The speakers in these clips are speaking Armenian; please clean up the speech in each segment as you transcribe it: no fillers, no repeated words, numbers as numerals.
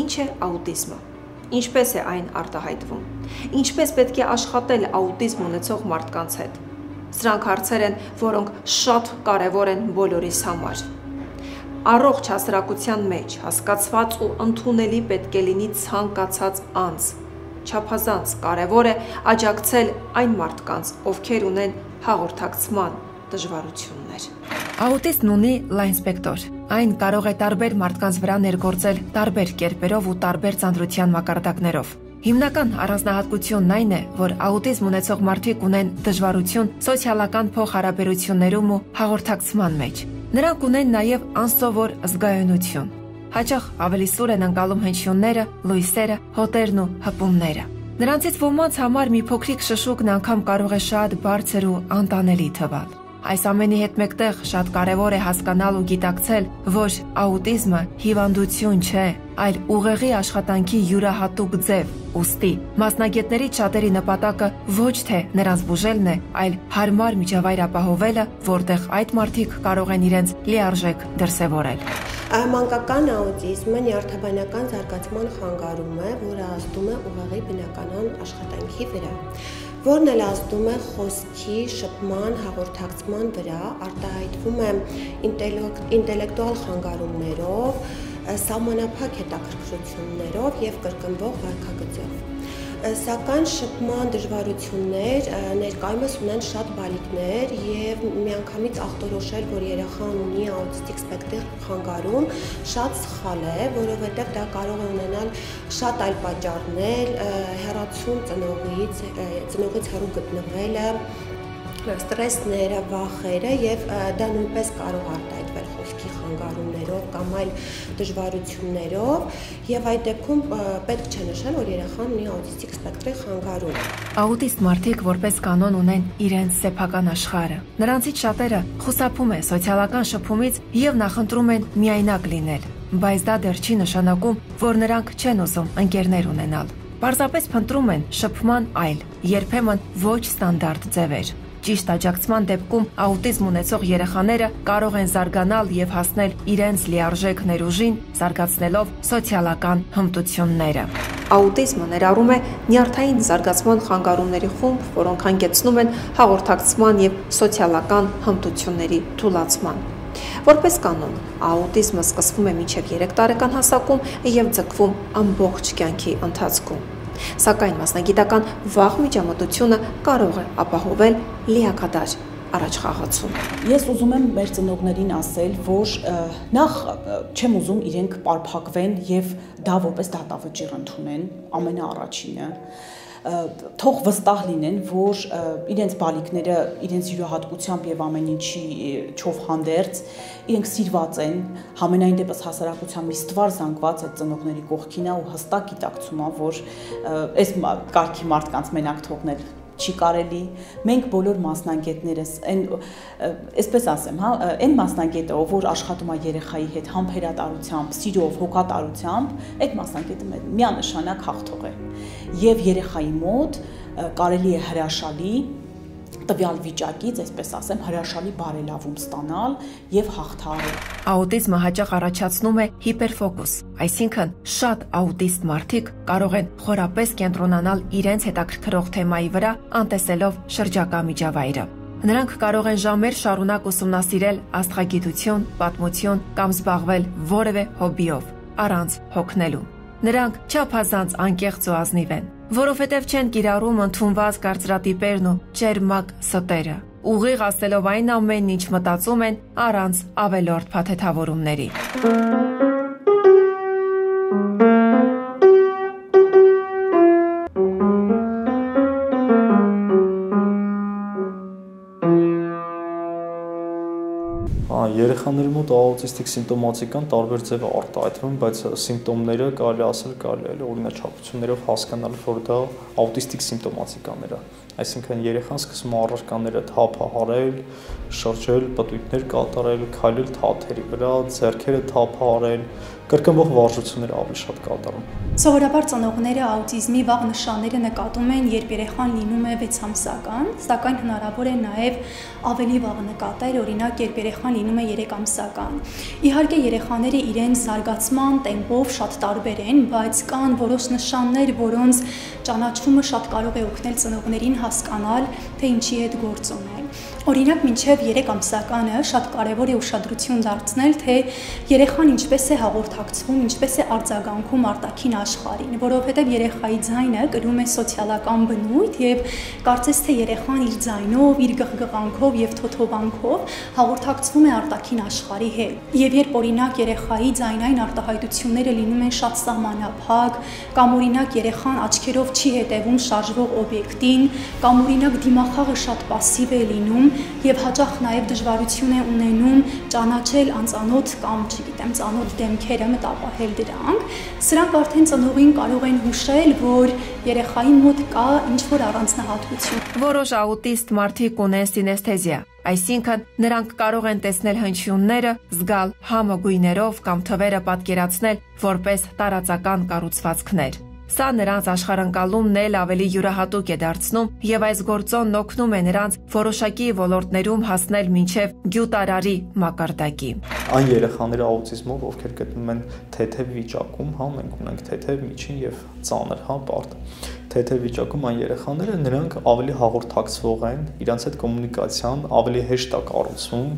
Ինչ է աուտիզմը։ Ինչպես է այն արտահայտվում։ Ինչպես պետք է աշխատել աուտիզմ ունեցող մարդկանց հետ։ Սրանք հարցեր են, որոնք շատ կարևոր են բոլորիս համար։ Առողջ հասարակության մեջ հասկացված ու ընդունելի պետք է լինի ցանկացած անձ։ Չափազանց կարևոր է աջակցել այն մարդկանց, ովքեր ունեն հաղորդակցման դժվարություններ։ Աուտիզմն ունի լայն սպեկտր։ Այն կարող է տարբեր մարդկանց վրա ներգործել տարբեր կերպերով ու տարբեր ծանրության մակարդակներով։ Հիմնական առանձնահատկությունն այն է, որ աուտիզմ ունեցող մարդիկ ունեն դժվարություն սոցիալական փոխհարաբերություններում ու հաղորդակցման մեջ։ Նրանք ունեն նաև անսովոր զգայունություն։ Հաճախ ավելի սուր են ընկալում հնչյունները, լույսերը, հոտերն ու հպումները։ Նրանցից ոմանց համար մի փոքրիկ շշուկն անգամ կարող է շատ բարձր ու անտանելի թվալ։ Այս ամենի հետ մեկտեղ շատ կարևոր է հասկանալ ու գիտակցել, որ աուտիզմը հիվանդություն չէ, այլ ուղեղի աշխատանքի յուրահատուկ ձև։ Ուստի մասնագետներից շատերի նպատակը ոչ թե նրանց բուժելն է, այլ հարմար միջավայր ապահովելը, որտեղ այդ մարդիկ կարող են իրենց լիարժեք դրսևորել։ Մանկական աուտիզմը նյարդաբանական զարգացման խանգարում է, որը ազդում է ուղեղի բնականon աշխատանքի վրա, որն էլ ազդում է խոսքի, շփման, հաղորդակցման վրա, արտահայտվում է ինտելեկտուալ խանգարումներով, սահմանափակ հետաքրքրություններով և կրկնվող վարքագծով։ Սակայն շփման դժվարություններ ներկայումս ունեն շատ բալիկներ և միանգամից ախտորոշել, որ երեխան ունի աուտիստիկ սպեկտրի խանգարում, շատ սխալ է, որովհետև դա կարող է ունենալ շատ այլ պատճառներ, հեռացում ծնողից հեռու գտնվելը, ստրեսները, վախերը և դա նույնպես կարող արտահայտվել խոսքի խանգարումներով կամ այլ դժվարություններով և այդ դեպքում պետք չէ նշել, որ երեխան ունի աուտիստիկ սպեկտրի խանգարում։ Աուտիստ մարդիկ որպես կանոն ունեն իրենց սեփական աշխարհը։ Նրանցից շատերը խուսափում են սոցիալական շփումից և նախընտրում են միայնակ լինել, բայց դա դեռ չի նշանակում, որ նրանք չեն ուզում ընկերներ ունենալ։ Պարզապես փնտրում են շփման այլ, երբեմն ոչ ստանդարտ ձևեր։ Ճիշտ աջակցման դեպքում աուտիզմ ունեցող երեխաները կարող են զարգանալ և հասնել իրենց լիարժեք ներուժին, զարգացնելով սոցիալական հմտությունները։ Աուտիզմը ներառում է նյարդային զարգացման խանգարումների խումբ, որոնք հանգեցնում են հաղորդակցման և սոցիալական հմտությունների թուլացման։ Որպես կանոն, աուտիզմը սկսվում է մինչև 3 տարեկան հասակում և ձգվում ամբողջ կյանքի ընթացքում։ Սակայն մասնագիտական վաղ միջամտությունը կարող է ապահովել լիակատար առաջխաղացում։ Ես ուզում եմ մեր ծնողներին ասել, որ նախ չեմ ուզում իրենք պարփակվեն եւ դա որպես դատավճիռ ընդունեն, ամենաառաջինը։ Թող վստահ լինեն, որ իրենց բալիկները իրենց յուրահատկությամբ եւ ամեն ինչիով հանդերձ իրենք սիրված են, համենայն դեպս հասարակության մի ստվար զանգված այդ ծնողների կողքին է ու հստակ գիտակցում է, որ այս կարգի մարդկանց մենակ թողնել չի կարելի։ Մենք բոլոր մասնագետներս, այսպես ասեմ, այն մասնագետը, որ աշխատում է երեխայի հետ համբերատարությամբ, սիրով, հոգատարությամբ, այդ մասնագետը միանշանակ հաղթող է։ Եվ երեխայի մոտ կարելի է հրաշալի տվյալ վիճակից, այսպես ասեմ, հրաշալի բարելավում ստանալ եւ հաղթահարել։ Աուտիզմը հաճախ առաջացնում է հիպերֆոկուս, այսինքն շատ աուտիստ մարդիկ կարող են խորապես կենտրոնանալ իրենց հետաքրքրող թեմայի վրա, անտեսելով շրջակա միջավայրը։ Նրանք կարող են ժամեր շարունակ ուսումնասիրել աստղագիտություն, պատմություն կամ զբաղվել որևէ հոբբիով, առանց հոգնելու։ Նրանք չափազանց անկեղծ ու ազնիվ են, որովհետև չեն կիրառում ընդունված կարծրատիպերն ու ճերմակ ստերը, ուղիղ ասելով այն ամենն, ինչ մտածում են, առանց ավելորդ փաթեթավորումների։ Երեխաների մոտ աուտիստիկ սիմպտոմատիկան տարբեր ձև է արտահայտվում, բայց սիմպտոմները կարելի ասել օրինաչափություններով հասկանալ, որ դա աուտիստիկ սիմպտոմատիկաներ է։ Այսինքն երեխան սկսում է առարկաները թափահարել, շրջել, պտույտներ կատարել, քայլել թաթերի վրա, ձեռքերը թափահարել, կրկնվող վարժությունները ավելի շատ կատարում։ Սովորաբար ծնողները աուտիզմի վաղ նշանները նկատում են, երբ երեխան լինում է 6 ամսական, սակայն հնարավոր է նաև ավելի վաղ նկատել, օրինակ երբ երեխան լինում է 3 ամսական։ Իհարկե երեխաները իրենց զարգացման տեմպով շատ տարբեր են, բայց կան որոշ նշաններ, որոնց ճանաչումը շատ կարող է օգնել ծնողներին հասկանալ, թե ինչի հետ գործ ունեն։ Օրինակ մինչև 3 ամսականը շատ կարևոր է ուշադրություն դարձնել, թե երեխան ինչպես է հաղորդակցվում, ինչպես է արձագանքում արտաքին աշխարհին, որովհետև երեխայի ձայնը կրում է սոցիալական բնույթ եւ կարծես թե երեխան իր ձայնով, իր գղգղանքով եւ թոթովանքով հաղորդակցվում է արտաքին աշխարհի հետ։ Եվ երբ օրինակ երեխայի ձայնային արտահայտությունները լինում են շատ սահմանափակ, կամ օրինակ երեխան աչքերով չի հետևում շարժվող օբյեկտին, կամ օրինակ դիմախաղը շատ пассив է լինում եւ հաճախ նաեւ դժվարություն է ունենում ճանաչել անծանոթ կամ, չգիտեմ, ծանոթ դեմքերը, մտապահել դրանք, սրանք արդեն ծնողին կարող են հուշել, որ երեխայի մոտ կա ինչ-որ առանձնահատկություն։ Որոշ աուտիստ մարդիկ ունեն սինեսթեզիա, այսինքն նրանք կարող են տեսնել հնչյունները, զգալ համը գույներով կամ թվերը պատկերացնել որպես տարածական կառուցվածքներ։ Սա նրանց աշխարհընկալումն էլ ավելի յուրահատուկ է դարձնում եւ այս գործոնն օգնում է նրանց որոշակի ոլորտներում հասնել մինչեւ գյուտարարի մակարդակի։ Այն երեխաները աուտիզմով, ովքեր գտնվում են թեթև վիճակում, մենք ունենք թեթև, միջին եւ ծանր, բարդ։ Թեթև վիճակում այն երեխաները նրանք ավելի հաղորդակցվող են, իրancs հետ կոմունիկացիան ավելի հեշտ է կառուցվում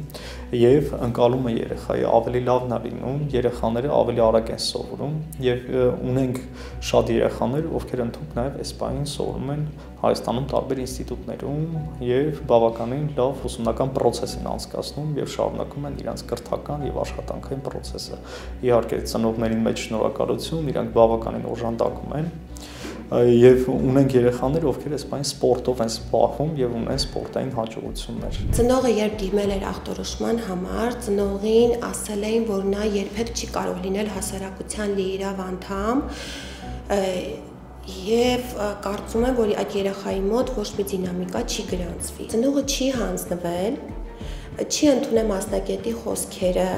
եւ ընկալումը երեխայի ավելի լավն է լինում, երեխաները ավելի արագ են սովորում եւ ունենք շատ երեխաներ, ովքեր ընդհանուր նաեւ էսպանին սովորում են Հայաստանում տարբեր ինստիտուտներում եւ բավականին լավ ուսումնական process են անցկացնում եւ շարունակում են իրancs կրթական եւ աշխատանքային process-ը։ Իհարկե ծնողներին մեջ շնորհակալություն, իրանք բավականին օժանդակում են եւ ունենք երեխաներ, ովքեր էսպայն սպորտով են զբաղվում եւ ունեն սպորտային հաջողություններ։ Ծնողը երբ դիմել էր ախտորոշման համար, ծնողին ասել էին, որ նա երբեք չի կարող լինել հասարակության լիիրավ անդամ եւ կարծում եմ, որ այդ երեխայի մոտ ոչ մի դինամիկա չի գրանցվի։ Ծնողը չի հանձնվել, չի ընդունել մասնագետի խոսքերը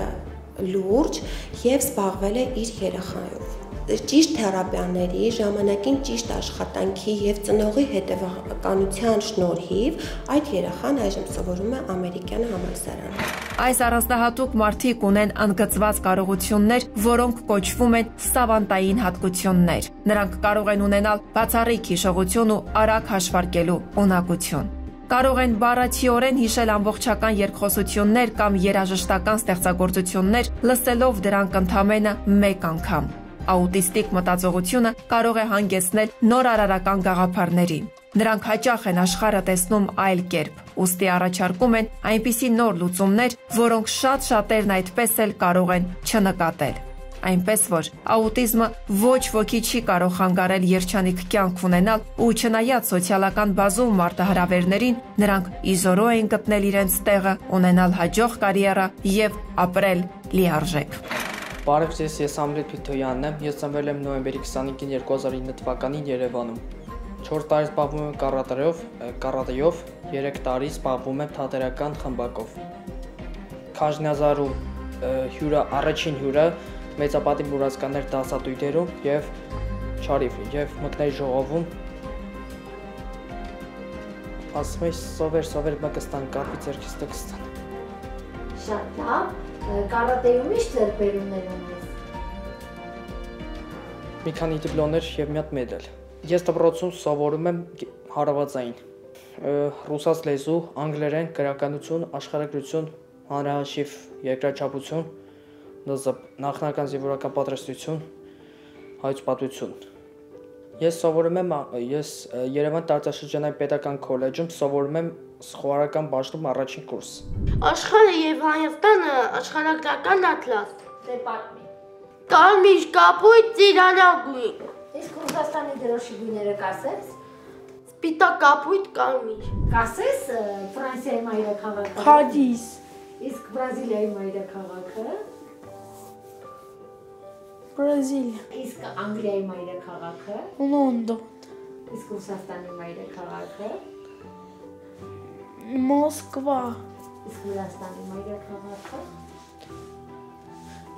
լուրջ եւ զբաղվել է իր երեխայով։ Ճիշտ թերապիաների, ժամանակին ճիշտ աշխատանքի եւ ծնողի հետևականության շնորհիվ այդ երեխան այժմ սովորում է ամերիկյան համալսարանում։ Այս առանձնահատուկ մարդիկ ունեն ընդգծված կարողություններ, որոնք կոչվում են սավանտային հատկություններ։ Նրանք կարող են ունենալ բացառիկ հիշողություն ու արագ հաշվարկելու ունակություն։ Կարող են բառացիորեն հիշել ամբողջական երկխոսություններ կամ երաժշտական ստեղծագործություններ, լսելով դրանք ընդամենը մեկ անգամ։ Աուտիստիկ մտածողությունը կարող է հանգեցնել նոր արարական գաղափարների։ Նրանք հաճախ են աշխարհը տեսնում այլ կերպ, ուստի առաջարկում են այնպիսի նոր լուծումներ, որոնք շատ շատերն այդպես էլ կարող են չնկատել։ Այնպես որ աուտիզմը ոչ ոքի չի կարող խանգարել երջանիկ կյանք ունենալ ու չնայած սոցիալական բազում մարտահրավերներին, նրանք իզորո են գտնել իրենց տեղը, ունենալ հաջող կարիերա եւ ապրել լիարժեք։ Բարև ձեզ, ես Ամլետ Փիթոյանն եմ, ես ծնվել եմ նոյեմբերի 25-ին 2009 թվականին Երևանում։ 4 տարի զբաղվում եմ կարատեով, 3 տարի զբաղվում եմ թատերական խմբակով։ Քաժնազարու հյուրը, առաջին հյուրը մեծապատիվ մուրացկաններ դասատույթերում եւ Չարիֆ եւ մկների ժողովում ասում է սովեր մկստան կապի ձերքից տքստան։ Շատ լավ, կարատեում ի՞նչ ձեռքբերումներ ունես։ Մի քանի դիպլոմներ եւ մի հատ մեդալ։ Ես դպրոցում սովորում եմ հարավածային, ռուսաց լեզու, անգլերեն, գրականություն, աշխարհագրություն, հանրահաշիվ, երկրաչափություն, նախնական զինվորական պատրաստություն, հայոց պատմություն։ Ես սովորում եմ Երևան տարածաշրջանային պետական քոլեջում, սովորում եմ սխորական բաժնում առաջին կուրս։ Աշխարհը եւ Հայաստանը աշխարհագրական ատլաս։ Դե պատմի։ Կարմիր, կապույտ, ծիրանագույն։ Իսկ Ռուսաստանի դրոշի գույները կասես։ Սպիտակ, կապույտ, կարմիր։ Կասես Ֆրանսիայի մայրաքաղաքը։ Փարիզ։ Իսկ Բրազիլիայի մայրաքաղաքը։ Բրազիլիա։ Իսկ Անգլիայի մայրաքաղաքը։ Լոնդոն։ Իսկ Ռուսաստանի մայրաքաղաքը։ Մոսկվա։ Իսկ Վրաստանի մայրաքաղաքը։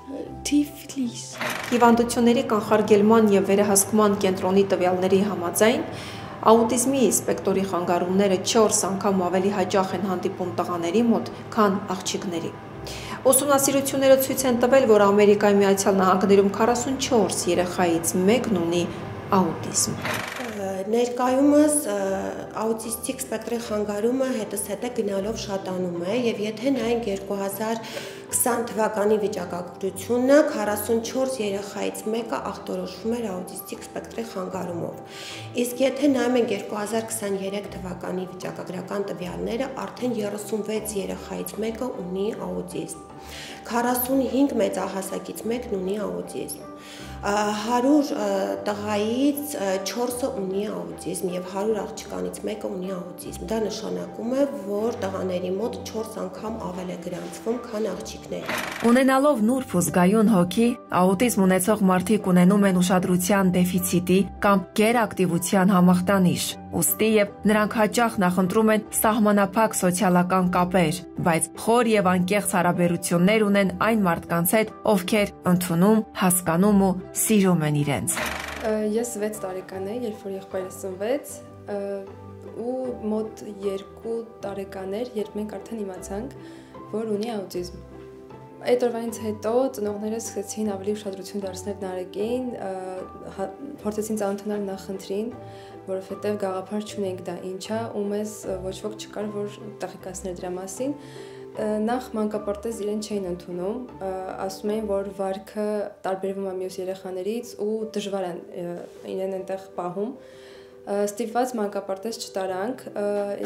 Թիֆլիս։ Հիվանդությունների կանխարգելման եւ վերահսկման կենտրոնի տվյալների համաձայն աուտիզմի սպեկտրի խանգարումները 4 անգամ ավելի հաճախ են հանդիպում տղաների մոտ, քան աղջիկների։ Ուսումնասիրությունները ցույց են տվել, որ Ամերիկայի Միացյալ Նահանգներում 44 երեխայից մեկն ունի աուտիզմ։ Ներկայումս աուտիստիկ սպեկտրի խանգարումը հետզհետե գնալով շատանում է եւ եթե նայենք 2020 թվականի վիճակագրությունը 44 երեխայից մեկը ախտորոշվում էր աուտիստիկ սպեկտրի խանգարումով։ Իսկ եթե նայում ենք 2023 թվականի վիճակագրական տվյալները, արդեն 36 երեխայից մեկը ունի աուտիզմ։ 45 մեծահասակից մեկն ունի աուտիզմ։ 100 տղայից 4-ը ունի աուտիզմ եւ 100 աղջկանից մեկը ունի աուտիզմ։ Դա նշանակում է, որ տղաների մոտ 4 անգամ ավել է գրանցվում, քան աղջիկների։ Ունենալով նուրբ ու զգայուն հոգի, աուտիզմ ունեցող մարդիկ ունենում են ուշադրության դեֆիցիտի կամ գերակտիվության համախտանիշ։ Ուստի եւ նրանք հաճախ նախընտրում են սահմանափակ սոցիալական կապեր, բայց խոր եւ անկեղծ հարաբերություններ ունեն այն մարդկանց հետ, ովքեր ընդունում, հասկանում ու սիրում են իրենց։ Ես 6 տարեկան եմ, երբ որ եղբայրս ծնվեց, ու մոտ 2 տարեկան էր, երբ մենք արդեն իմացանք, որ ունի աուտիզմ։ Այդ օրվանից հետո ծնողները սկսեցին ավելի ուշադրություն դարձնել Նարեկին, փորձեցին ծանոթանալ նախընտրին, որովհետև գաղափար չունենք դա ինչ է, ու մեզ ոչ ոք չկար, որ տեղեկացներ դրա մասին։ Նախ մանկապարտեզ իրեն չէին ընդունում, ասում էին, որ վարքը տարբերվում է մյուս երեխաներից ու դժվար են իրեն այնտեղ պահում։ Ստիպված մանկապարտեզ չտարանք,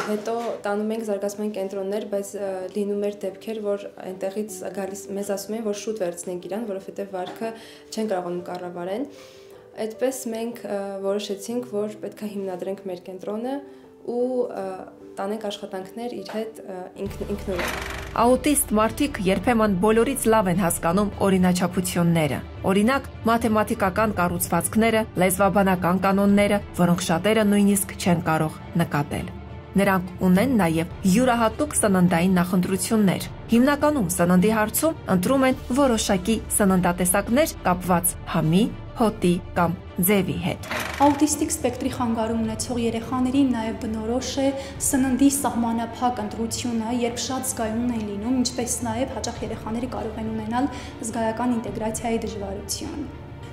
հետո տանում ենք զարգացման կենտրոններ, բայց լինում էր դեպքեր, որ այնտեղից գալիս մեզ ասում են, որ շուտ վերցնենք իրան, որովհետև վարքը չեն կարողանում կառավարեն։ Այդպես մենք որոշեցինք, որ պետք է հիմնադրենք մեր կենտրոնը ու տանենք աշխատանքներ իր հետ ինքնուրույն։ Աուտիստ մարդիկ երբեմն բոլորից լավ են հասկանում օրինաչափությունները։ Օրինակ, մաթեմատիկական կառուցվածքները, լեզվաբանական կանոնները, որոնք շատերը նույնիսկ չեն կարող նկատել։ Նրանք ունեն նաև յուրահատուկ սննդային նախընտրություններ։ Հիմնականում սննդի հարցում ընտրում են որոշակի սննդատեսակներ կապված համի, հոտի կամ ձևի հետ։ Աուտիստիկ սպեկտրի խանգարում ունեցող երեխաներին նաև բնորոշ է սննդի սահմանափակ ընտրությունը, երբ շատ զգայուն են լինում, ինչպես նաև հաճախ երեխաները կարող են ունենալ զգայական ինտեգրացիայի դժվարություն։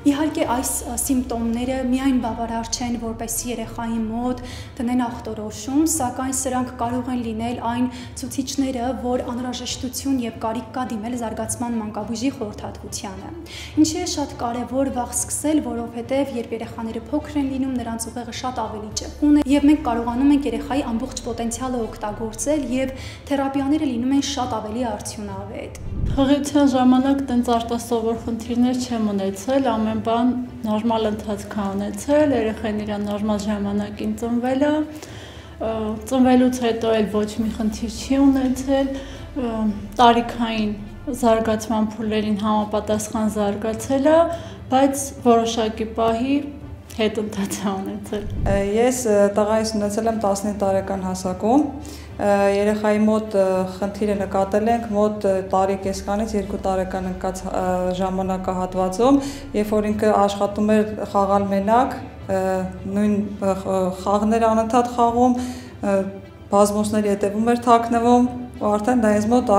Իհարկե այս սիմպտոմները միայն բավարար չեն, որպեսզի երեխայի մոտ տնեն ախտորոշում, սակայն սրանք կարող են լինել այն ցուցիչները, որ անհրաժեշտություն եւ կարիք կա դիմել զարգացման մանկաբույժի խորհրդատվությանը։ Ինչի է շատ կարևոր վաղ սկսել, որովհետեւ երբ երեխաները փոքր են լինում, նրանց ուղեղը շատ ավելի ճկուն է եւ մենք կարողանում ենք երեխայի ամբողջ պոտենցիալը օգտագործել եւ թերապիաները լինում են շատ ավելի արդյունավետ։ Խաղացան ժամանակ տենց արտասովոր խնդիրներ չեմ ունեցել, ամեն բան նորմալ ընթացք է ունեցել, երեխան իրան նորմալ ժամանակին ծնվել է, ծնվելուց հետո էլ ոչ մի խնդիր չի ունեցել, տարիքային զարգացման փուլերին համապատասխան զարգացել է, բայց որոշակի պահի հետընթաց է ունեցել։ Ես տղայիս ունեցել եմ 15 տարեկան հասակում, երեխայի մոտ խնդիրը նկատել ենք մոտ տարի կեսկանից 2 տարեկան ընկած ժամանակահատվածում, երբ որ ինքը աշխատում էր խաղալ մենակ, նույն խաղներ անընդհատ խաղում, բազմոցների հետևում էր թաքնվում, ու արդեն դա ինձ մոտ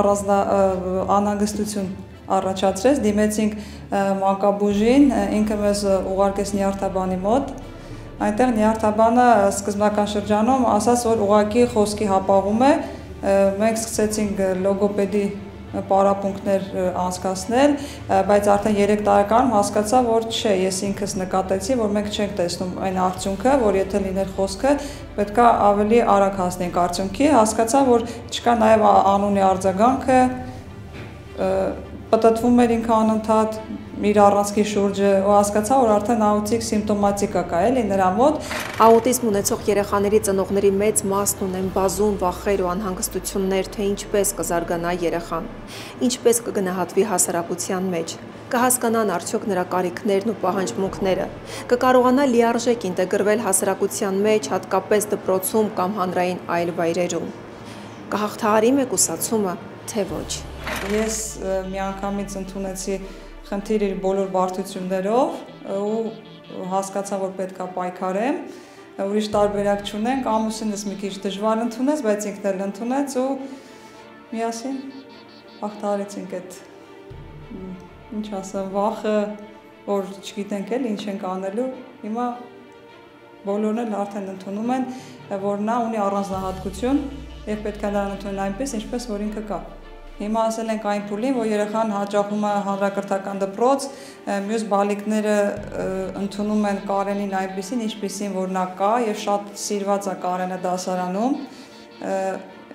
անհանգստություն առաջացրեց, դիմեցինք մանկաբույժին, ինքը մեզ ուղարկեց նյարդաբանի մոտ, այնտեղ նյարդաբանը սկզբնական շրջանում ասաց, որ ուղղակի խոսքի հապաղում է, մենք սկսեցինք լոգոպեդի պարապմունքներ անցկացնել, բայց արդեն 3 տարեկանում հասկացա, որ չէ, ես ինքս նկատեցի, որ մենք չենք տեսնում այն արդյունքը, որ եթե լիներ խոսքը, պետք է ավելի արագ հասնենք արդյունքի, հասկացա, որ չկա նաև անունի արձագանքը, պտտվում էր ինքը անընդհատ իր առանցքի շուրջը ու հասկացա, որ արդեն աուտիկ սիմպտոմատիկա կա էլի նրա մոտ։ Աուտիզմ ունեցող երեխաների ծնողների մեծ մասն ունեն բազում վախեր ու անհանգստություններ, թե ինչպես կզարգանա երեխան, ինչպես կգնահատվի հասարակության մեջ, կհասկանան արդյոք նրա կարիքներն ու պահանջմունքները, կկարողանա լիարժեք ինտեգրվել հասարակության մեջ, հատկապես դպրոցում կամ հանրային այլ վայրերում։ Կհաղթահարի մեկուսացումը, թե ոչ։ Ես միանգամից ընդունեցի խնդիր իր բոլոր բարդություններով ու հասկացա, որ պետք է պայքարեմ, ուրիշ տարբերակ չունենք, ամուսինս մի քիչ դժվար ընդունեց, բայց ինքն էլ ընդունեց ու միասին հաղթահարեցինք այդ, ինչ ասեմ, վախը, որ չգիտենք էլ ինչ ենք անելու, հիմա բոլորն էլ արդեն ընդունում են, որ նա ունի առանձնահատկություն եւ պետք է նրան ընդունեն այնպես, ինչպես որ ինքը կա։ Հիմա ասել ենք այն փուլին, որ երեխան հաճախում է հանրակրթական դպրոց, մյուս բալիկները ընդունում են Կարենին այնպեսին, ինչպեսին որ նա կա եւ շատ սիրված է Կարենը դասարանում։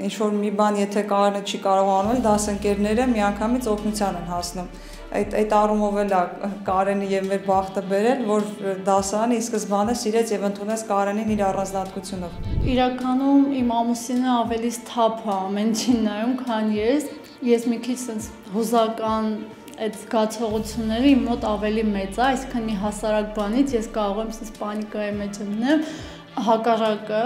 Ինչ որ մի բան, եթե Կարենը չի կարող անել, դասընկերները միանգամից օգնության են հասնում։ Այդ առումով էլ է Կարենի եւ մեր բախտը բերել, որ դասարանը ի սկզբանե սիրեց եւ ընդունեց Կարենին իր առանձնահատկությունով։ Իրականում իմ ամուսինը ավելի սթափ է ամեն ինչին նայում, քան ես մի քիչ sense հուզական այդ զգացողությունները իմ մոտ ավելի մեծ է, այսինքն մի հասարակ բանից ես կարող եմ sense պանիկայի մեջ ընկնել, հակառակը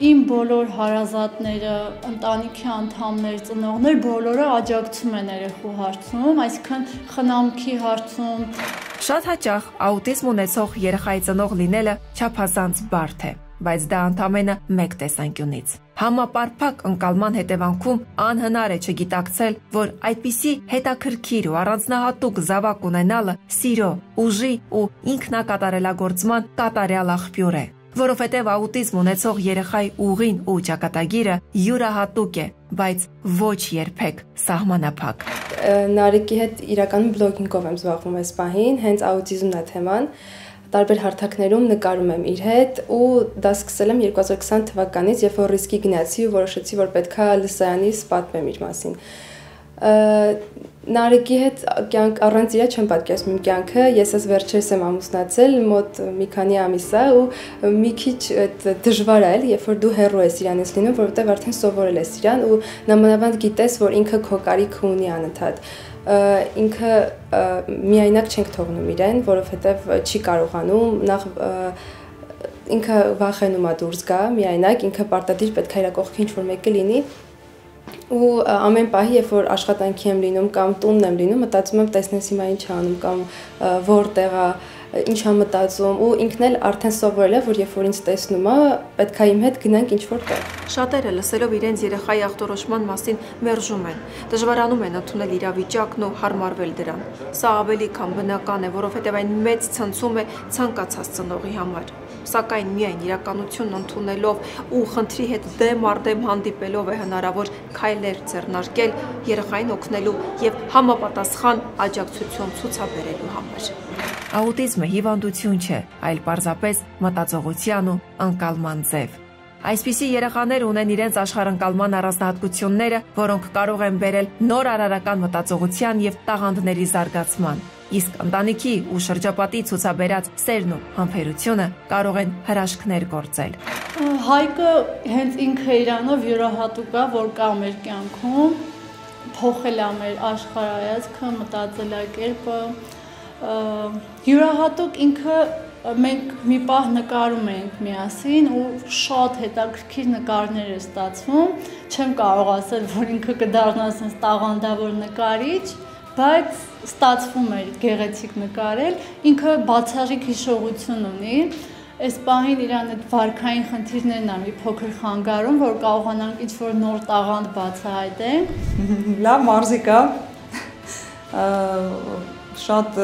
իմ բոլոր հարազատները, ընտանիքի անդամներ, ծնողներ բոլորը աջակցում են երեխու հարցում, այսինքն խնամքի հարցում։ Շատ հաճախ աուտիզմ ունեցող երեխայի ծնող լինելը չափազանց բարդ է, բայց դա ընդամենը մեկ տեսանկյունից։ Համապարփակ ընկալման հետևանքում անհնար է չգիտակցել, որ այդպիսի հետաքրքիր ու առանձնահատուկ զավակ ունենալը սիրո, ուժի ու ինքնակատարելագործման կատարյալ աղբյուր է, որովհետև աուտիզմ ունեցող երեխայի ուղին ու ճակատագիրը յուրահատուկ է, բայց ոչ երբեք սահմանափակ։ Նարեկի հետ իրականում բլոգինգով եմ զբաղվում այս պահին, հենց աուտիզմն է թեման, տարբեր հարթակներում նկարում եմ իր հետ ու դա սկսել եմ 2020 թվականից, երբ որ ռիսկի գնացի ու որոշեցի, որ պետքա լսարանից պատմեմ իր մասին։ Նարեկի հետ կյանք առանց իրա չեմ պատկերացնում իմ կյանքը, ես ես վերջերս եմ ամուսնացել, մոտ մի քանի ամիս է ու մի քիչ դժվար է, երբ որ դու հեռու ես իրանից լինում, որովհետև արդեն սովորել ես իրան ու նամանավանդ գիտես, որ ինքը քո կարիքը ունի անընդհատ։ Ինքը միայնակ չենք թողնում իրեն, որովհետև չի կարողանում, նախ ինքը վախենում է դուրս գա, միայնակ ինքը պարտադիր պետք է իր կողքին ինչ-որ մեկը լինի։ Ու ամեն պահի, երբ որ աշխատանքի եմ լինում կամ տունն եմ լինում, մտածում եմ տեսնես հիմա ինչ անում կամ որտեղ է, ինչ է մտածում ու ինքն էլ արդեն սովորել է, որ երբ որ ինձ տեսնում է, պետք է իմ հետ գնանք ինչ-որ տեղ։ Շատերը լսելով իրենց երեխայի ախտորոշման մասին մերժում են, դժվարանում են ընդունել իրավիճակն ու հարմարվել դրան։ Սա ավելի քան բնական է, որովհետև այն մեծ ցնցում է ցանկացած ծնողի համար։ Սակայն միայն իրականությունն ընդունելով ու խնդրի հետ դեմ առ դեմ հանդիպելով է հնարավոր քայլեր ձեռնարկել երեխային օգնելու եւ համապատասխան աջակցություն ցուցաբերելու համար։ Աուտիզմը հիվանդություն չէ, այլ պարզապես մտածողության ու ընկալման ձև։ Այսպիսի երեխաներ ունեն իրենց աշխարհընկալման առանձնահատկությունները, որոնք կարող են բերել նոր արարական մտածողության եւ տաղանդների զարգացման, իսկ ընտանիքի ու շրջապատի ցուցաբերած սերն ու համբերությունը կարող են հրաշքներ գործել։ Հայկը հենց ինքը իրանով յուրահատուկ է, որ կա մեր կյանքում, փոխել է մեր աշխարհայացքը, մտածելակերպը, յուրահատուկ ինքը մենք մի պահ նկարում ենք միասին ու շատ հետաքրքիր նկարներ է ստացվում, չեմ կարող ասել, որ ինքը կդառնա sense տաղանդավոր նկարիչ, բայց ստացվում է գեղեցիկ նկարել, ինքը բացառիկ հիշողություն ունի, այս պահին իրան այդ վարքային խնդիրներն է մի փոքր խանգարում, որ կարողանանք ինչ-որ նոր տաղանդ բացահայտենք։ Լավ մարզիկ է, շատ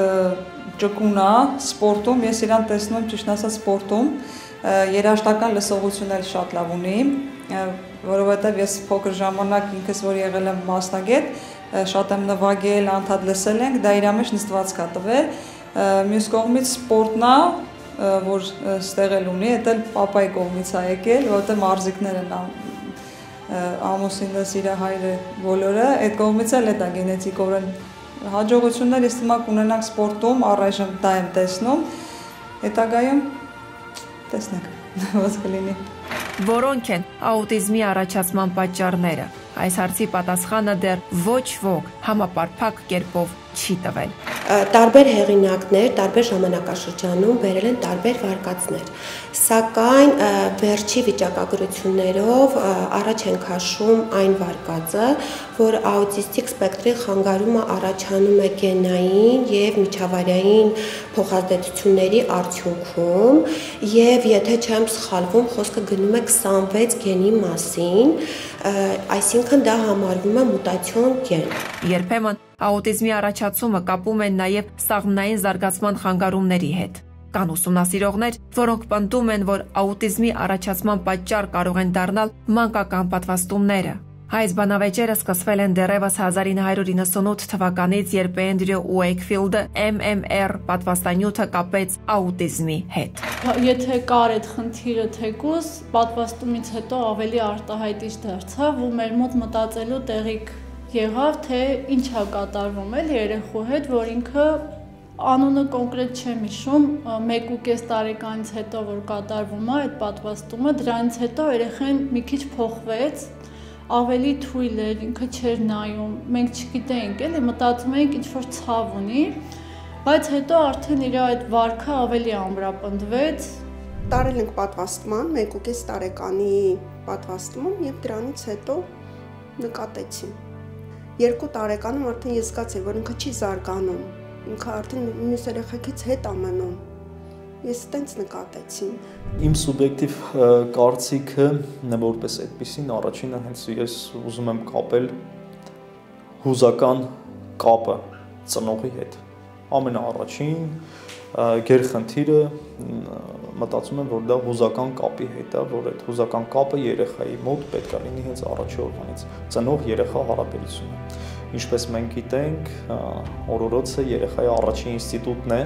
ճկուն է սպորտում, ես իրան տեսնում ճիշտ ասած սպորտում, երաժշտական լսողություն էլ շատ լավ ունի, որովհետև ես փոքր ժամանակ ինքս որ եղել եմ մասնագետ, շատ եմ նվագել, անդադ լսել ենք, դա իր մեջ նստված կա տվել, մյուս կողմից սպորտն է, որ ստեղ էլ ունի, դա էլ պապայի կողմից է եկել, որովհետև մարզիկներ են ամուսինս, իր հայրը, բոլորը, այդ կողմից էլ է դա գենետիկորեն հաջողություններ ես թվում է կունենանք սպորտում, առայժմ դա եմ տեսնում, հետագայում տեսնենք, ոնց կլինի։ Որոնք են աուտիզմի առաջացման պատճառները։ Այս հարցի պատասխանը դեռ ոչ ոք համապարփակ կերպով չի տվել։ Տարբեր հեղինակներ, տարբեր ժամանակաշրջանում բերել են տարբեր վարկածներ, սակայն վերջի վիճակագրություններով առաջ են քաշում այն վարկածը, որ աուտիստիկ սպեկտրի խանգարումը առաջանում է գենային եւ միջավայրային փոխազդեցությունների արդյունքում, եւ եթե չեմ սխալվում, խոսքը գնում է 26 գենի մասին, այսինքն դա համարվում է մուտացիոն գեն։ Երբեմն աուտիզմի առաջացումը կապում են նաև սաղմնային զարգացման խանգարումների հետ։ Կան ուսումնասիրողներ, որոնք պնդում են, որ աուտիզմի առաջացման պատճառ կարող են դառնալ մանկական պատվաստումները։ Այս բանավեճերը սկսվել են դեռևս 1998 թվականից, երբ Էնդրյու Ուեյքֆիլդը MMR պատվաստանյութը կապեց աուտիզմի հետ։ Եթե կար այդ խնդիրը թեկուզ, պատվաստումից հետո ավելի արտահայտիչ դարձավ ու մեր մոտ մտածելու տեղիք եղավ, թե ինչ է կատարվում երեխու հետ, որ ինքը անունը կոնկրետ չեմ հիշում, 1.5 տարեկանից հետո որ կատարվում է այդ պատվաստումը, դրանից հետո երեխան մի քիչ փոխվեց, ավելի թույլ էր, ինքը չէր նայում, մենք չգիտեինք, էլի մտածում էինք ինչ-որ ցավ ունի, բայց հետո արդեն իր այդ վարքը ավելի ամրապնդվեց։ Տարել ենք պատվաստման, 1.5 տարեկանի պատվաստում եւ դրանից հետո նկատեցի։ 2 տարեկանում արդեն ես զգացի, որ ինքը չի զարգանում, ինքը արդեն մյուս երեխեքից հետ ամնում։ Ես տենց նկատեցի։ Իմ սուբյեկտիվ կարծիքը որպես այդպեսին առաջինը հենց ես ուզում եմ կապել հուզական կապը ծնողի հետ։ Ամենաառաջին գերխնդիրը մտածում եմ, որ դա հուզական կապի հետ է, որ այդ հուզական կապը երեխայի մոտ պետք է լինի հենց առաջի օրվանից, ծնող-երեխա հարաբերությունը։ Ինչպես մենք գիտենք, օրորոցը երեխայի առաջին ինստիտուտն է,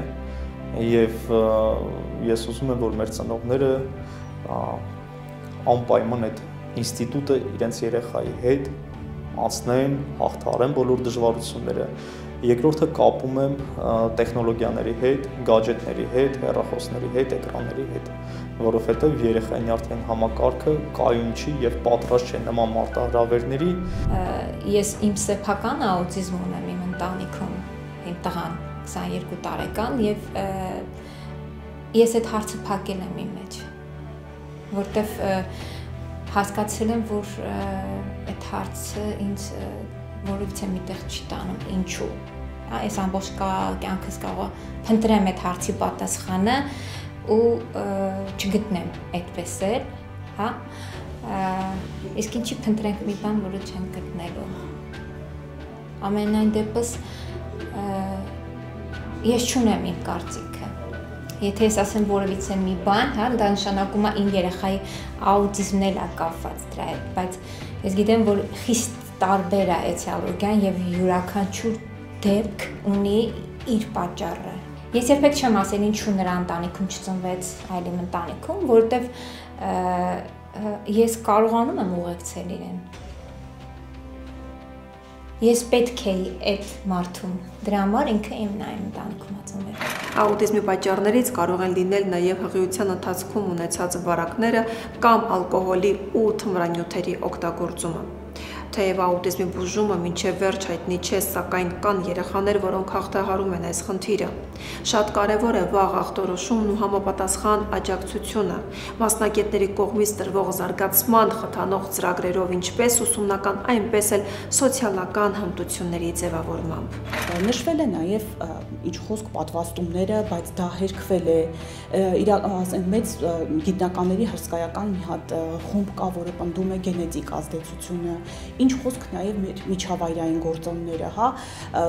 եւ ես ուզում եմ, որ մեր ծնողները անպայման այդ ինստիտուտը իրենց երեխայի հետ անցնեն, հաղթահարեն բոլոր դժվարությունները։ Երկրորդը կապում եմ տեխնոլոգիաների հետ, գադջետների հետ, հեռախոսների հետ, էկրանների հետ, որովհետև երեխային արդեն համակարգը կայուն չի եւ պատրաստ չէ նման մարտահրավերների։ Ես իմ սեփական աուտիզմ ունեմ իմ ընտանիքում, իմ տղան 22 տարեկան եւ ես այդ հարցը փակել եմ իմ մեջ, որտեվ հասկացել եմ, որ այդ հարցը ինձ որևիցե միտեղ չի տանում, ինչու։ Այս ամբողջ կյանքս կարող փնտրեմ այդ հարցի պատասխանը ու չգտնեմ այդպես էլ, հա։ Իսկ ինչի փնտրենք մի բան, որը չենք գտնելու։ Ամենայն դեպս ես չունեմ իմ կարծիքը։ Եթե ես ասեմ որևիցե մի բան, հա, դա նշանակում է իմ երեխայի աուտիզմն էլ է կապված դրա հետ, բայց ես գիտեմ, որ խիստ տարբեր է էթիոլոգիան եւ յուրաքանչյուր դեպք ունի իր պատճառը։ Ես երբեք չեմ ասել ինչու նրա ընտանիքում չծնվեց, այլ իմ ընտանիքում, որովհետեւ ես կարողանում եմ ուղեկցել իրեն։ Ես պետք է այդ մարդուն, դրա համար ինքը իմն է իմ ընտանիքում ծնվել։ Աուտիզմի պատճառներից կարող են լինել նաև հղիության ընթացքում ունեցած վարակները կամ ալկոհոլի ու թմրանյութերի օգտագործումը։ Թեև աուտիզմի բուժումը մինչև վերջ հայտնի չէ, սակայն կան երեխաներ, որոնք հաղթահարում են այս խնդիրը։ Շատ կարևոր է վաղ ախտորոշումն ու համապատասխան աջակցությունը, մասնագետների կողմից տրվող զարգացման խթանող ծրագրերով, ինչպես ուսումնական, այնպես էլ սոցիալական հմտությունների ձևավորմամբ։ Նշվել է նաև ինչ խոսք պատվաստումները, բայց դա հերքվել է, մեծ գիտնականների հսկայական մի հատ խումբ կա, որը պնդում է գենետիկ ազդեցությունը, ինչ խոսք նաև միջավայրային գործոնները, հա,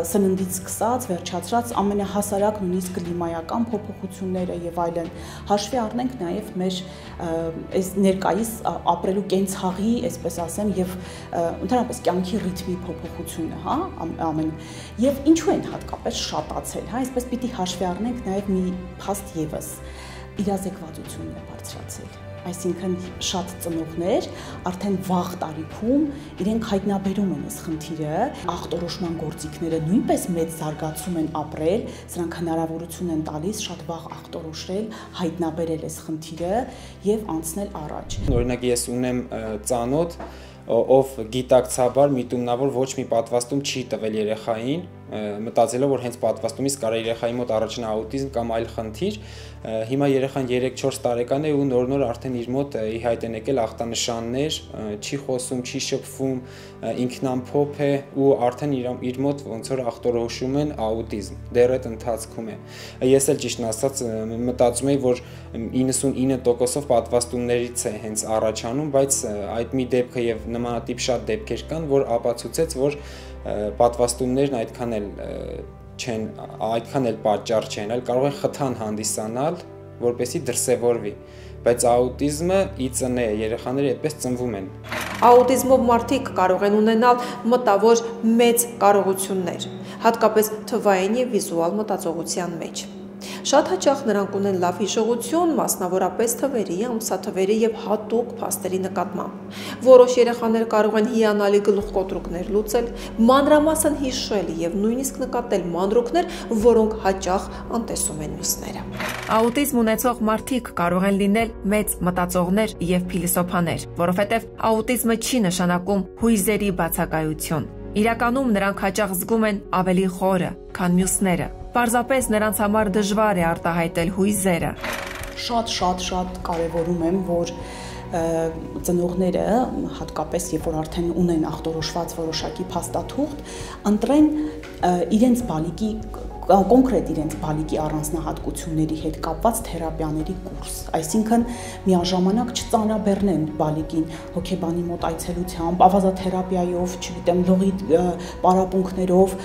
սննդից սկսած, վերջացրած ամենահասարակ նույնիսկ կլիմայական փոփոխությունները եւ այլն։ Հաշվի առնենք նաև մեր այս ներկայիս ապրելու կենցաղի, այսպես ասեմ, եւ ընդհանրապես կյանքի ռիթմի փոփոխությունը, հա, ամեն եւ ինչու են հատկապես շատացել, հա, այսպես պիտի հաշվի առնենք նաև մի փաստ եւս իրազեկվածությունն է բարձրացել։ Այսինքն շատ ծնողներ արդեն վաղ տարիքում իրենք հայտնաբերում են այս խնդիրը, ախտորոշման գործիքները նույնպես մեծ զարգացում են ապրել, սրանք հնարավորություն են տալիս շատ վաղ ախտորոշել, հայտնաբերել այս խնդիրը եւ անցնել առաջ։ Օրինակ ես ունեմ ծանոթ, ով գիտակցաբար միտումնավոր ոչ մի պատվաստում չի տվել երեխային, մտածելով որ հենց պատվաստումից կարող է երեխայի մոտ առաջանա աուտիզմ կամ այլ խնդիր, հիմա երեխան 3-4 տարեկան է ու նոր արդեն իր մոտ ի հայտ են եկել ախտանշաններ, չի խոսում, չի շփվում, ինքնամփոփ է ու արդեն իր մոտ ոնց որ ախտորոշում են աուտիզմ, դեռ այդ ընթացքում է։ Ես էլ ճիշտն ասած մտածում եի որ 99%-ով պատվաստումներից է հենց առաջանում, բայց այդ մի դեպքը եւ նմանատիպ շատ դեպքեր կան, որ ապացուցեց, որ պատվաստումներն այդքան էլ պատճառ չեն, այլ կարող են խթան հանդիսանալ, որպեսզի դրսևորվի, բայց աուտիզմը ի ծնե է, երեխաները այդպես ծնվում են։ Աուտիզմով մարդիկ կարող են ունենալ մտավոր մեծ կարողություններ, հատկապես թվային եւ վիզուալ մտածողության մեջ։ Շատ հաճախ նրանք ունեն լավ հիշողություն, մասնավորապես թվերի, ամսաթվերի եւ հատուկ փաստերի նկատմամբ։ Որոշ երեխաներ կարող են հիանալի գլուխկոտրուկներ լուծել, մանրամասն հիշել եւ նույնիսկ նկատել մանրուքներ, որոնք հաճախ անտեսում են մյուսները։ Աուտիզմ ունեցող մարդիկ կարող են լինել մեծ մտածողներ եւ փիլիսոփաներ, որովհետեւ աուտիզմը չի նշանակում հույզերի բացակայություն։ Իրականում նրանք հաճախ զգում են ավելի խորը, քան մյուսները։ Պարզապես նրանց համար դժվար է արտահայտել հույզերը։ Շատ կարևորում եմ, որ ծնողները, հատկապես երբ որ արդեն ունեն ախտորոշված որոշակի փաստաթուղթ, ընտրեն իրենց բալիկի կոնկրետ իրենց բալիկի առանձնահատկությունների հետ կապված թերապիաների կուրս, այսինքն միաժամանակ չծանրաբեռնեն բալիկին հոգեբանի մոտ այցելությամբ, ավազաթերապիայով, չգիտեմ, լողի պարապմունքներով,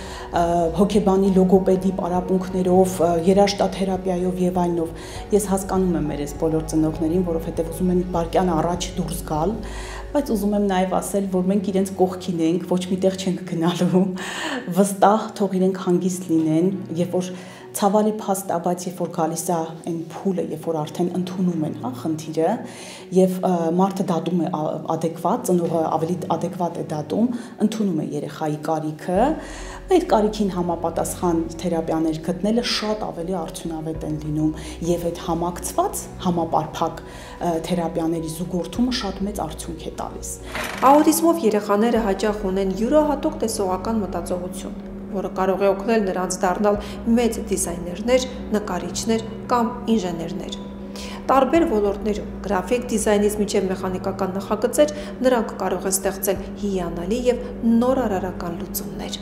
հոգեբանի լոգոպեդի պարապմունքներով, երաշտաթերապիայով եւ այլնով։ Ես հասկանում եմ մեր այս բոլոր ծնողներին, որովհետեւ ուզում են բարկյան առաջ դուրս գալ, բայց ուզում եմ նաև ասել, որ մենք իրենց կողքին ենք, ոչ միտեղ չենք գնալու, վստահ թող իրենք հանգիստ լինեն, երբ որ ցավալի փաստ է, բայց երբ որ գալիս է այն փուլը, երբ որ արդեն ընդունում են, խնդիրը, եւ մարդը դատում է adekvat, ծնողը ավելի adekvat է դատում, ընդունում է երեխայի կարիքը, այդ կարիքին համապատասխան թերապիաներ գտնելը շատ ավելի արդյունավետ են լինում եւ այդ համակցված համապարփակ թերապիաների զուգորդումը շատ մեծ արդյունք է տալիս։ Աուտիզմով երեխաները հաճախ ունեն յուրահատուկ տեսողական մտածողություն, որը կարող է օգնել նրանց դառնալ մեծ դիզայներներ, նկարիչներ կամ ինժեներներ։ Տարբեր ոլորտներում, գրաֆիկ դիզայնից մինչև մեխանիկական նախագծեր, նրանք կարող են ստեղծել հիանալի եւ նորարարական լուծումներ։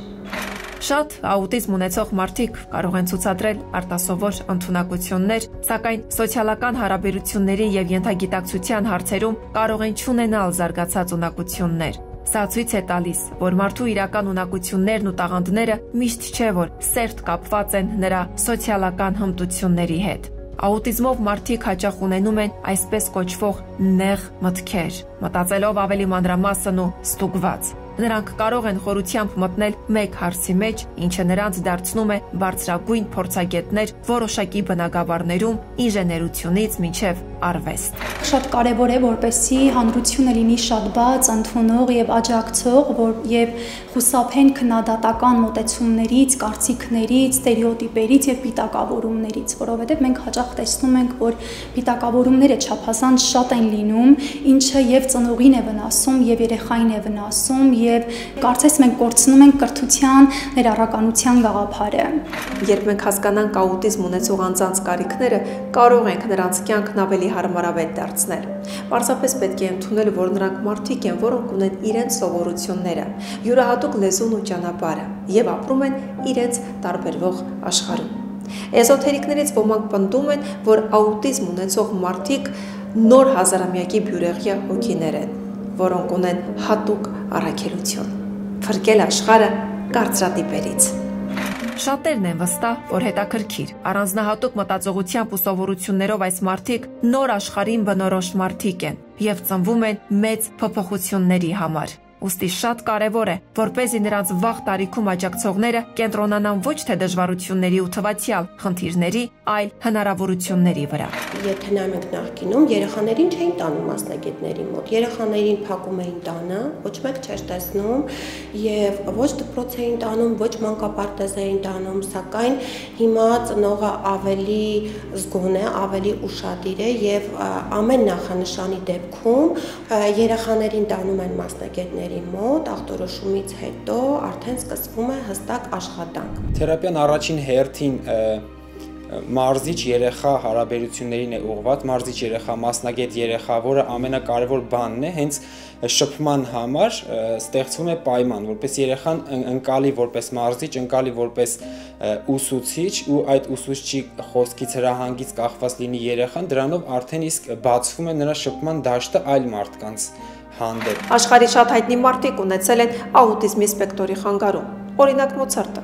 Շատ աուտիզմ ունեցող մարդիկ կարող են ցուցադրել արտասովոր ընդունակություններ, սակայն սոցիալական հարաբերությունների եւ ենթագիտակցության հարցերում կարող են չունենալ զարգացած ունակություններ։ Սա ցույց է տալիս, որ մարդու իրական ունակություններն ու տաղանդները միշտ չէ, որ սերտ կապված են նրա սոցիալական հմտությունների հետ։ Աուտիզմով մարդիկ հաճախ ունենում են այսպես կոչվող նեղ մտքեր, մտածելով ավելի մանրամասն ու ստուգված։ Նրանք կարող են խորությամբ մտնել մեկ հարցի մեջ, ինչը նրանց դարձնում է բարձրագույն փորձագետներ որոշակի բնագավառներում, ինժեներությունից մինչև արվեստ։ Շատ կարևոր է, որպեսզի հանրությունը լինի շատ բաց, ընդունող եւ աջակցող, եւ խուսափեն քննադատական մոտեցումներից, կարծիքներից, ստերեոտիպերից եւ պիտակավորումներից, որովհետեւ մենք հաճախ տեսնում ենք, որ պիտակավորումները չափազանց շատ են լինում, ինչը եւ ծնողին է վնասում, եւ երեխային է վնասում, եւ կարծես մենք կորցնում ենք կրթության ներառականության գաղափարը։ Երբ մենք հասկանանք աուտիզմ ունեցող անձանց կարիքները, կարող ենք նրանց կյանքն ավելի հարմարավետ դարձնել։ Պարզապես պետք է ընդունել, որ նրանք մարդիկ են, որոնք ունեն իրենց սովորությունները, յուրահատուկ լեզուն ու ճանապարհը եւ ապրում են իրենց տարբերվող աշխարհում։ Էզոթերիկներից ոմանք պնդում են, որ աուտիզմ ունեցող մարդիկ նոր հազարամյակի բյուրեղյա հոգիներ են, որոնք ունեն հատուկ առաքելություն՝ փրկել աշխարհը կարծրատիպերից։ Շատերն են վստահ, որ հետաքրքիր, առանձնահատուկ մտածողությամբ ու սովորություններով այս մարդիկ նոր աշխարհին բնորոշ մարդիկ են եւ ծնվում են մեծ փոփոխությունների համար։ Ուստի շատ կարևոր է, որպեսզի նրանց վաղ տարիքում աջակցողները կենտրոնանան ոչ թե դժվարությունների ու թվացial խնդիրների, այլ հնարավորությունների վրա։ Եթե նայում ենք նախկինում, երեխաներին չէին տանում մասնագետների մոտ, երեխաներին փակում էին տանը, ոչ մեկ չէր տեսնում եւ ոչ դպրոց էին տանում, ոչ մանկապարտեզ էին տանում, սակայն հիմա ծնողը ավելի զգոն է, ավելի ուշադիր է եւ ամեն նախանշանի դեպքում երեխաներին տանում են մասնագետների ծնողների մոտ ախտորոշումից հետո արդեն սկսվում է հստակ աշխատանք։ Թերապիան առաջին հերթին մարզիչ երեխա հարաբերություններին է ուղղված, մարզիչ երեխա, մասնագետ երեխա, որը ամենակարևոր բանն է, հենց շփման համար ստեղծվում է պայման, որպես երեխան ընկալի որպես մարզիչ, ընկալի որպես ուսուցիչ ու այդ ուսուցչի խոսքից հրահանգից կախված լինի երեխան, դրանով արդեն իսկ բացվում է նրա շփման դաշտը այլ մարդկանց հանդեպ։ Աշխարհի շատ հայտնի մարդիկ ունեցել են աուտիզմի սպեկտրի խանգարում։ Օրինակ Մոցարտը,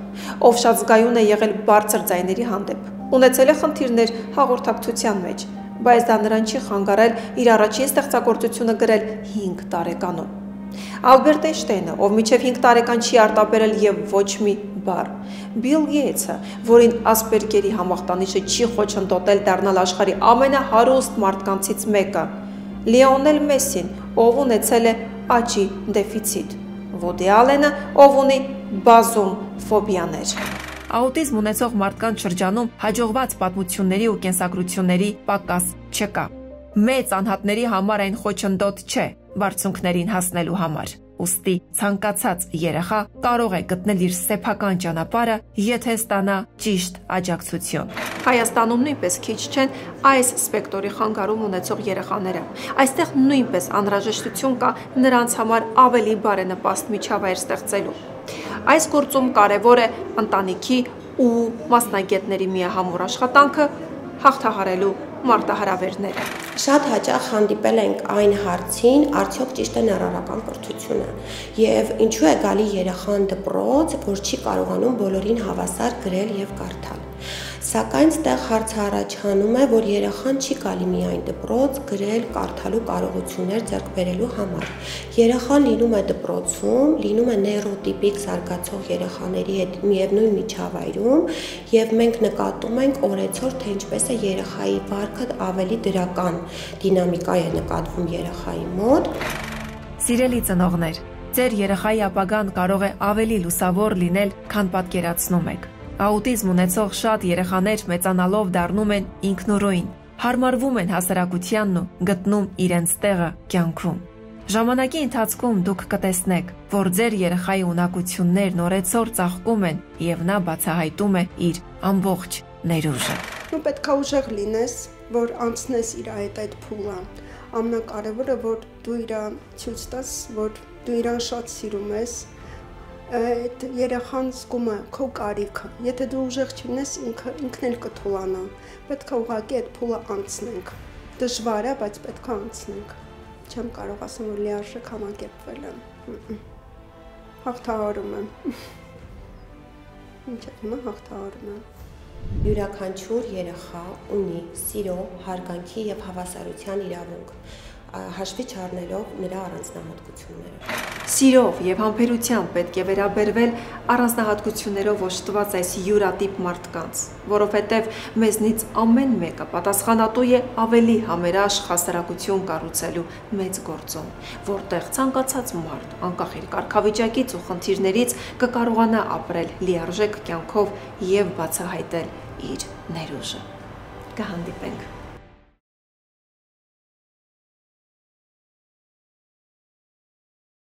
ով շատ զգայուն է եղել բարձր ձայների հանդեպ, ունեցել է խնդիրներ հաղորդակցության մեջ, բայց դա նրան չի խանգարել իր առաջին ստեղծագործությունը գրել 5 տարեկանում։ Ալբերտ Էյնշտեյնը, ով մինչև 5 տարեկան չի արտաբերել եւ ոչ մի բառ, Բիլ Գեյթսը, որին Ասպերգերի համախտանիշը չի խոչընդոտել դառնալ աշխարհի ամենահարուստ մարդկանցից մեկը, Լիոնել Մեսսին, ով ունեցել է աճի դեֆիցիտ, Վոդի Ալենը, ով ունի բազում ֆոբիաներ։ Աուտիզմ ունեցող մարդկանց շրջանում հաջողված պատմությունների ու կենսագրությունների պակաս չկա։ Մեծ անհատների համար այն խոչընդոտ չէ բարձունքներին հասնելու համար։ Ուստի ցանկացած երեխա կարող է գտնել իր սեփական ճանապարհը, եթե ստանա ճիշտ աջակցություն։ Հայաստանում նույնպես քիչ չեն այս սպեկտրի խանգարում ունեցող երեխաները։ Այստեղ նույնպես անհրաժեշտություն կա նրանց համար ավելի բարենպաստ միջավայր ստեղծելու։ Այս գործում կարևոր է ընտանիքի ու մասնագետների միահամուռ աշխատանքը հաղթահարելու մարտահրավերները։ Շատ հաճախ հանդիպել ենք այն հարցին, արդյոք ճիշտ է ներառական կրթությունը, եւ ինչու է գալի երեխան դպրոց, որ չի կարողանում բոլորին հավասար գրել եւ կարդալ։ Սակայն ստեղ հարցը առաջանում է, որ երեխան չի գալի միայն դպրոց գրել, կարդալու կարողություններ ձեռք բերելու համար։ Երեխան լինում է դպրոցում, լինում է նեյրոտիպիկ զարգացող երեխաների հետ միևնույն միջավայրում, եւ մենք նկատում ենք օրեցօր, թե ինչպես է երեխայի վարքը ավելի դրական դինամիկա է նկատվում երեխայի մոտ։ Սիրելի ծնողներ, ձեր երեխայի ապագան կարող է ավելի լուսավոր լինել, քան պատկերացնում եք։ Աուտիզմ ունեցող շատ երեխաներ մեծանալով դառնում են ինքնուրույն, հարմարվում են հասարակությանն ու գտնում իրենց տեղը կյանքում։ Ժամանակի ընթացքում դուք կտեսնեք, որ ձեր երեխայի ունակություններն օրեցօր ծաղկում են եւ նա բացահայտում է իր ամբողջ ներուժը։ Դու պետք է ուժեղ լինես, որ անցնես իր այդ փուլը։ Ամենակարևորը, որ դու իրան ցույց տաս, որ դու իրան շատ սիրում ես։ Այդ երեխան զգում է քո կարիքը։ Եթե դու ուժեղ չլինես, ինքն էլ կթուլանա։ Պետք է ուղղակի այդ փուլը անցնենք։ Դժվար է, բայց պետք է անցնենք։ Չեմ կարող ասեմ, որ լիարժեք համակերպվել եմ։ Հաղթահարում եմ։ Ինչ է հիմա հաղթահարում եմ։ Յուրաքանչյուր երեխա ունի սիրո, հարգանքի եւ հավասարության իրավունք, հաշվի չառնելով նրա առանձնահատկությունները։ Սիրով եւ համբերությամբ պետք է վերաբերվել առանձնահատկություններով օժտված այս յուրատիպ մարդկանց, որովհետեւ մեզնից ամեն մեկը պատասխանատու է ավելի համերաշխ հասարակություն կառուցելու մեծ գործում, որտեղ ցանկացած մարդ, անկախ իր կարգավիճակից ու խնդիրներից, կկարողանա ապրել լիարժեք կյանքով եւ բացահայտել իր ներուժը։ Կհանդիպենք